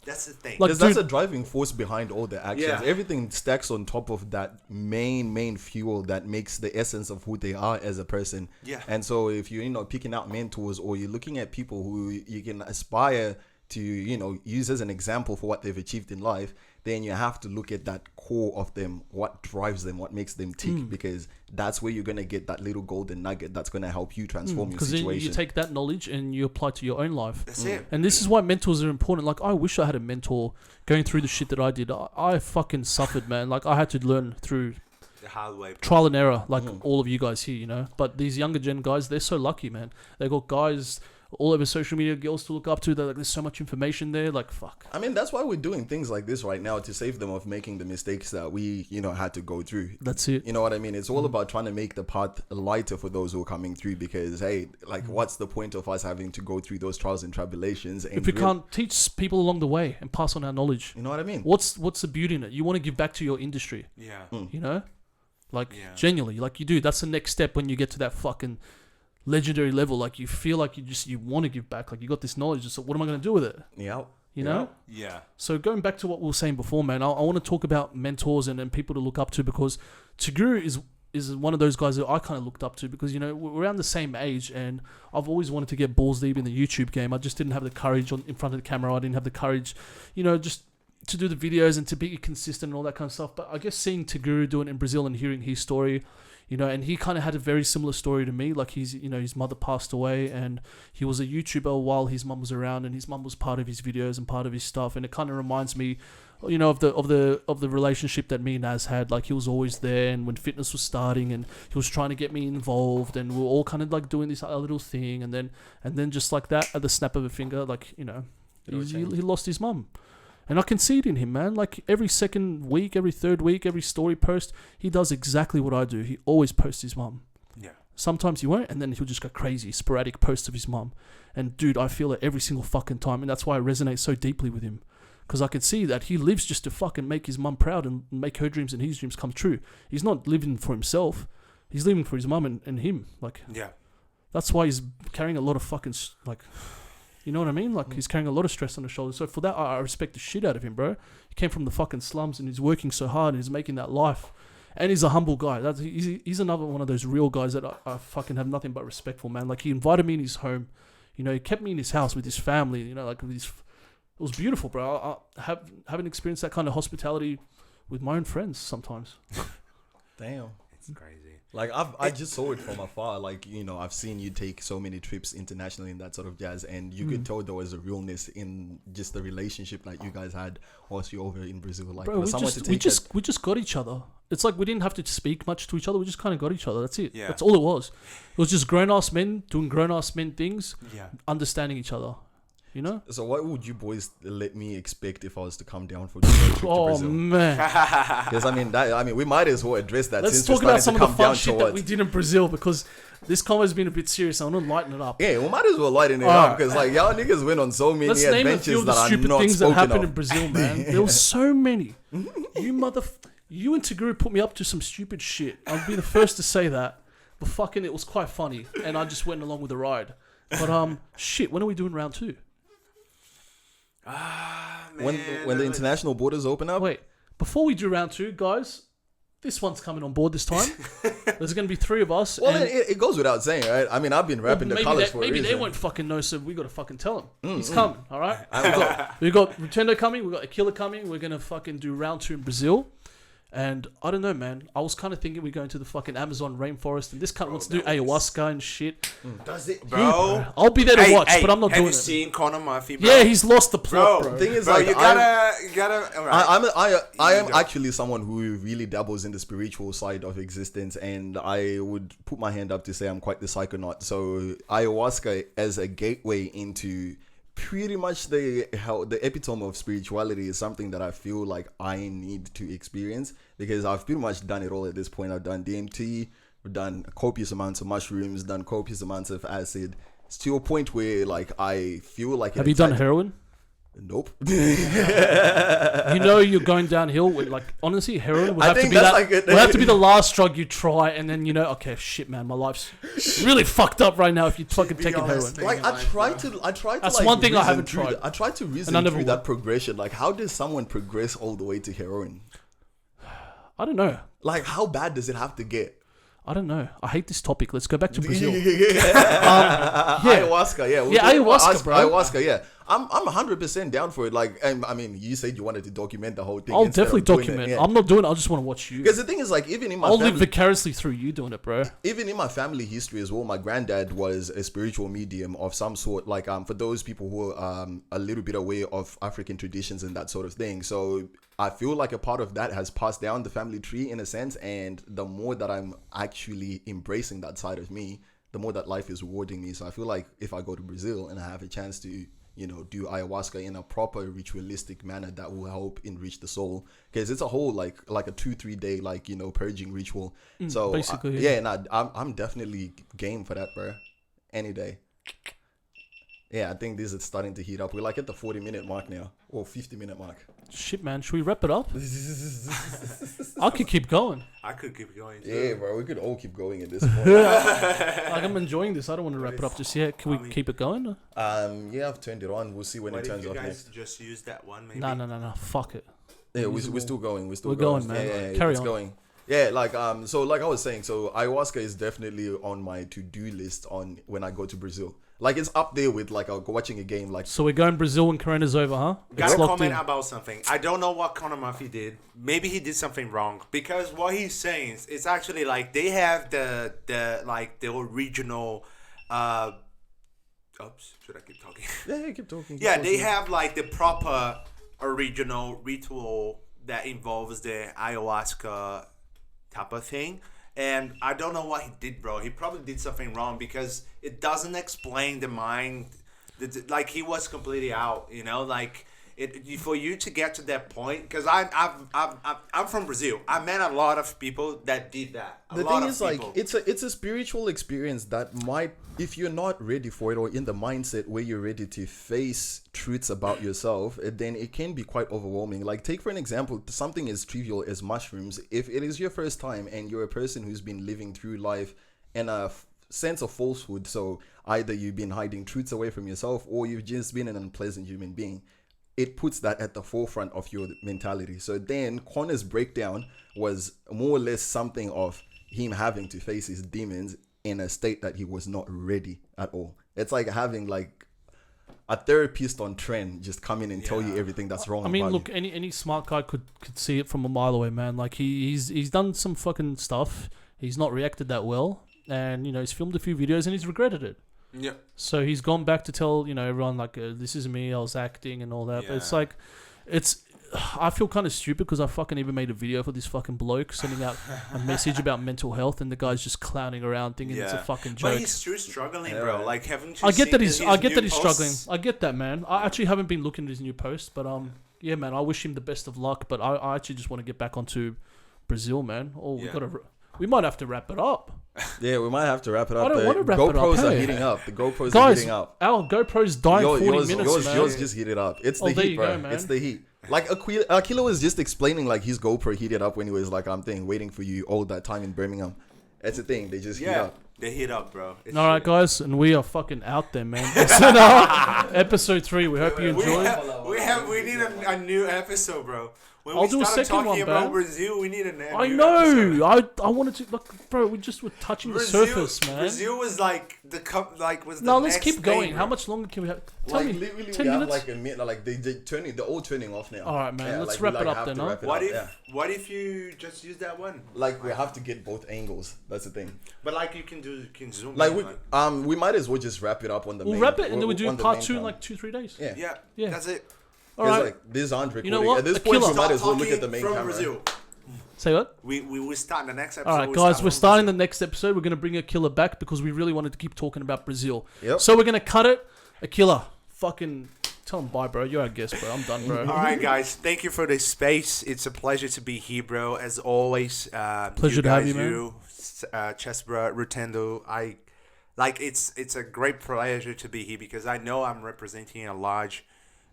That's the thing. Like, Because that's dude- a driving force behind all the actions. Yeah. Everything stacks on top of that main fuel that makes the essence of who they are as a person. Yeah. And so if you're picking out mentors, or you're looking at people who you can aspire to use as an example for what they've achieved in life, then you have to look at that core of them, what drives them, what makes them tick, because that's where you're going to get that little golden nugget that's going to help you transform your Because then situation. you take that knowledge and you apply to your own life. That's it. And this is why mentors are important. Like, I wish I had a mentor going through the shit that I did. I fucking suffered, man. Like, I had to learn through The hard way. Bro. trial and error, like all of you guys here, But these younger gen guys, they're so lucky, man. They got guys all over social media, girls to look up to. They're like, there's so much information there. Like, fuck. I mean, that's why we're doing things like this right now, to save them of making the mistakes that we, had to go through. That's it. You know what I mean? It's all about trying to make the path lighter for those who are coming through, because, hey, like, what's the point of us having to go through those trials and tribulations? And If we can't teach people along the way and pass on our knowledge, You know what I mean? what's the beauty in it? You want to give back to your industry, Yeah. Like, Yeah. genuinely, like you do. That's the next step when you get to that fucking legendary level. Like, you feel like you want to give back. Like, you got this knowledge. So what am I going to do with it? Yeah. You know? Yeah. So going back to what we were saying before, man, I want to talk about mentors and people to look up to, because Taguru is one of those guys that I kind of looked up to, because, we're around the same age, and I've always wanted to get balls deep in the YouTube game. I just didn't have the courage in front of the camera. I didn't have the courage, just to do the videos and to be consistent and all that kind of stuff. But I guess seeing Taguru do it in Brazil and hearing his story, and he kind of had a very similar story to me. Like, his mother passed away, and he was a YouTuber while his mum was around, and his mum was part of his videos and part of his stuff. And it kind of reminds me, of the relationship that me and Naz had. Like, he was always there, and when fitness was starting, and he was trying to get me involved, and we were all kind of like doing this little thing, and then just like that, at the snap of a finger, like, he lost his mum. And I can see it in him, man. Like, every second week, every third week, every story post, he does exactly what I do. He always posts his mum. Yeah. Sometimes he won't, and then he'll just go crazy, sporadic posts of his mum. And dude, I feel it every single fucking time, and that's why I resonate so deeply with him. Because I can see that he lives just to fucking make his mum proud and make her dreams and his dreams come true. He's not living for himself. He's living for his mum and him. Like, Yeah. that's why he's carrying a lot of fucking, you know what I mean? Like, he's carrying a lot of stress on his shoulders. So for that, I respect the shit out of him, bro. He came from the fucking slums, and he's working so hard, and he's making that life. And he's a humble guy. He's another one of those real guys that I fucking have nothing but respect for, man. Like, he invited me in his home. He kept me in his house with his family. Like, with his, it was beautiful, bro. I haven't experienced that kind of hospitality with my own friends sometimes. Damn. It's crazy. Like, I just saw it from afar. Like, I've seen you take so many trips internationally and that sort of jazz, and you could tell there was a realness in just the relationship that you guys had whilst you're over in Brazil. Like, Bro, for someone to we take just got each other. It's like we didn't have to speak much to each other. We just kind of got each other. That's it. Yeah. That's all it was. It was just grown-ass men doing grown-ass men things, Yeah. understanding each other. So what would you boys let me expect if I was to come down for just a trip to Oh, Brazil? man. Because we might as well address that. Let's since talk we're about some starting to of the come fun down shit to that we did in Brazil, because this convo's been a bit serious. I want to lighten it up. Yeah, we might as well lighten it Alright. up, because like y'all niggas went on so many Let's name a few adventures of the that are stupid not things that spoken happened of. in Brazil, man. There were so many. You and Taguru put me up to some stupid shit. I'll be the first to say that. But fucking, it was quite funny, and I just went along with the ride. But shit, when are we doing round 2? When the international borders open up, Wait, before we do round 2, guys, this one's coming on board this time. There's going to be 3 of us. well, and it goes without saying, right? I mean, I've been rapping the colors for a maybe reason. they won't fucking know, so we got to fucking tell them. He's coming, all right? We got Rotendo coming, we got Aquila coming. We're going to fucking do round 2 in Brazil. And I don't know, man. I was kind of thinking we're going to the fucking Amazon rainforest, and this cunt wants to do ayahuasca and shit. Does it, Bro. I'll be there to watch, but I'm not have doing you it. seen Conor Murphy, bro? Yeah, he's lost the plot, bro. Thing is, bro, like, you gotta. All right. I am actually someone who really dabbles in the spiritual side of existence, and I would put my hand up to say I'm quite the psychonaut. So ayahuasca as a gateway into pretty much the epitome of spirituality is something that I feel like I need to experience, because I've pretty much done it all at this point. I've done DMT, I've done copious amounts of mushrooms, done copious amounts of acid. It's to a point where like I feel like Have you done heroin? Nope. You know you're going downhill with, like, honestly, heroin would I have to think be that's that. like Would have to be the last drug you try, and then you know, okay, shit, man, my life's really fucked up right now if you fucking taking heroin. honest, Like I tried to That's like, one thing I reason haven't through tried. I tried to reason And I never through would. that progression. Like, how does someone progress all the way to heroin? I don't know. Like, how bad does it have to get? I don't know. I hate this topic. Let's go back to Brazil. Ayahuasca, yeah. Yeah, ayahuasca, bro. Ayahuasca, yeah. I'm 100% down for it. Like, I mean, you said you wanted to document the whole thing. I'll instead of definitely doing document. it, yeah. I'm not doing it. I just want to watch you. Because the thing is, like, even in my I'll live family, vicariously through you doing it, bro. even in my family history as well, my granddad was a spiritual medium of some sort. Like, for those people who are a little bit aware of African traditions and that sort of thing. So I feel like a part of that has passed down the family tree in a sense. And the more that I'm actually embracing that side of me, the more that life is rewarding me. So I feel like if I go to Brazil and I have a chance to, you know, do ayahuasca in a proper ritualistic manner, that will help enrich the soul, because it's a whole like a 2-3 day, like, you know, purging ritual. So basically, yeah, nah, I'm definitely game for that, bro. Any day. Yeah, I think this is starting to heat up. We're like at the 40-minute mark now, or 50-minute mark. Shit, man. Should we wrap it up? I could keep going. I could keep going. Too. Yeah, bro, we could all keep going at this point. Like, I'm enjoying this. I don't want to wrap it up just yet. Can we keep it going? Yeah, I've turned it on. We'll see when Why it did turns you off guys next. just use that one? Maybe. No. Fuck it. Yeah, we're still going. We're going, man. Yeah, Carry it's on. going. Yeah, like so like I was saying, so ayahuasca is definitely on my to-do list on when I go to Brazil. Like, it's up there with like watching a game. Like, So we're going Brazil when Corona's over, huh? Got It's to locked comment in. about something. I don't know what Conor Murphy did. Maybe he did something wrong, because what he's saying is actually like they have the like the original. Oops, should I keep talking? yeah, keep talking. Yeah, they have like the proper original ritual that involves the ayahuasca type of thing. And I don't know what he did, bro. He probably did something wrong, because it doesn't explain the mind. Like, he was completely out, you know? Like, for you to get to that point, because I'm from Brazil. I met a lot of people that did that. The thing is, like, it's a spiritual experience that might, if you're not ready for it, or in the mindset where you're ready to face truths about yourself, then it can be quite overwhelming. Like, take for an example, something as trivial as mushrooms. If it is your first time and you're a person who's been living through life in a sense of falsehood, so either you've been hiding truths away from yourself, or you've just been an unpleasant human being, it puts that at the forefront of your mentality. So then Connor's breakdown was more or less something of him having to face his demons in a state that he was not ready at all. It's like having like a therapist on trend just come in and tell you everything that's wrong. I mean, about look, you. any smart guy could see it from a mile away, man. Like, he's done some fucking stuff. He's not reacted that well, and you know, he's filmed a few videos and he's regretted it. Yeah. So he's gone back to tell, you know, everyone, like, this is me, I was acting and all that. But it's Yeah. like, I feel kind of stupid because I fucking even made a video for this fucking bloke sending out a message about mental health, and the guy's just clowning around thinking it's a fucking joke. But he's still struggling, bro. Like, haven't you I get seen that he's his struggling. new posts? I get that, man. I actually haven't been looking at his new post, but yeah, man. I wish him the best of luck. But I actually just want to get back onto Brazil, man. Oh, we might have to wrap it up. Yeah, we might have to wrap it up. I don't The want to wrap it up, GoPros are hey. heating up. The GoPros are Guys, heating up. our GoPro's dying 40 minutes, man. Yours just heated up. It's the there heat, you bro. go, man. It's the heat. Like, Aquila was just explaining like his GoPro heated up when he was like, waiting for you all that time in Birmingham. That's the thing. They just heat up. They heat up, bro. It's All right, true. guys, and we are fucking out there, man. Episode 3. We hope you enjoyed. We need a new episode, bro. When I'll we do a started second talking one, about man. Brazil, we need a new I episode. know. I wanted to, like, bro. We just were touching the surface, man. Brazil was like the cup, like was the No, let's next keep going. thing, How bro. much longer can we have? Tell Like, me, literally, 10 we have minutes. like a minute. Like they're all turning off now. All right, man, let's like, wrap we, it like, up have then, to huh? wrap it What up, if yeah. what if you just use that one? Like, we have to get both angles. That's the thing. But like you can zoom. Like, in, we might as well just wrap it up on the We'll main. wrap it and then we do on the part main 2 in channel. like 2-3 days. Yeah. yeah, Yeah. that's it. All Because right. like these aren't recording. You know what? At this A point, killer. you might as well Talking look at the main from camera. Brazil. Say what? We start the next episode. All right, guys, we're starting the next episode. We're going to bring Aquila back because we really wanted to keep talking about Brazil. Yep. So we're going to cut it. Aquila, fucking tell them bye, bro. You're our guest, bro. I'm done, bro. All right, guys. Thank you for this space. It's a pleasure to be here, bro. As always. Pleasure to have you, man. Chesbra, Rutendo. It's a great pleasure to be here because I know I'm representing a large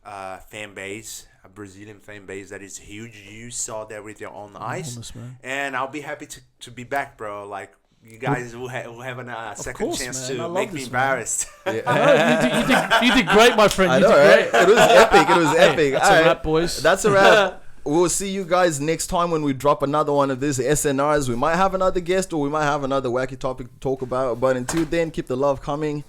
fan base, a Brazilian fan base that is huge. You saw that with your own eyes, Honest, man. and I'll be happy to be back, bro. Like you guys will have a second course, chance man. I to love make me this, man. embarrassed. No, you did great, my friend. I You know, did right? great. It was epic. It was epic. That's a Alright. wrap, boys. That's a wrap. We'll see you guys next time when we drop another one of these SNRs. We might have another guest or we might have another wacky topic to talk about. But until then, keep the love coming.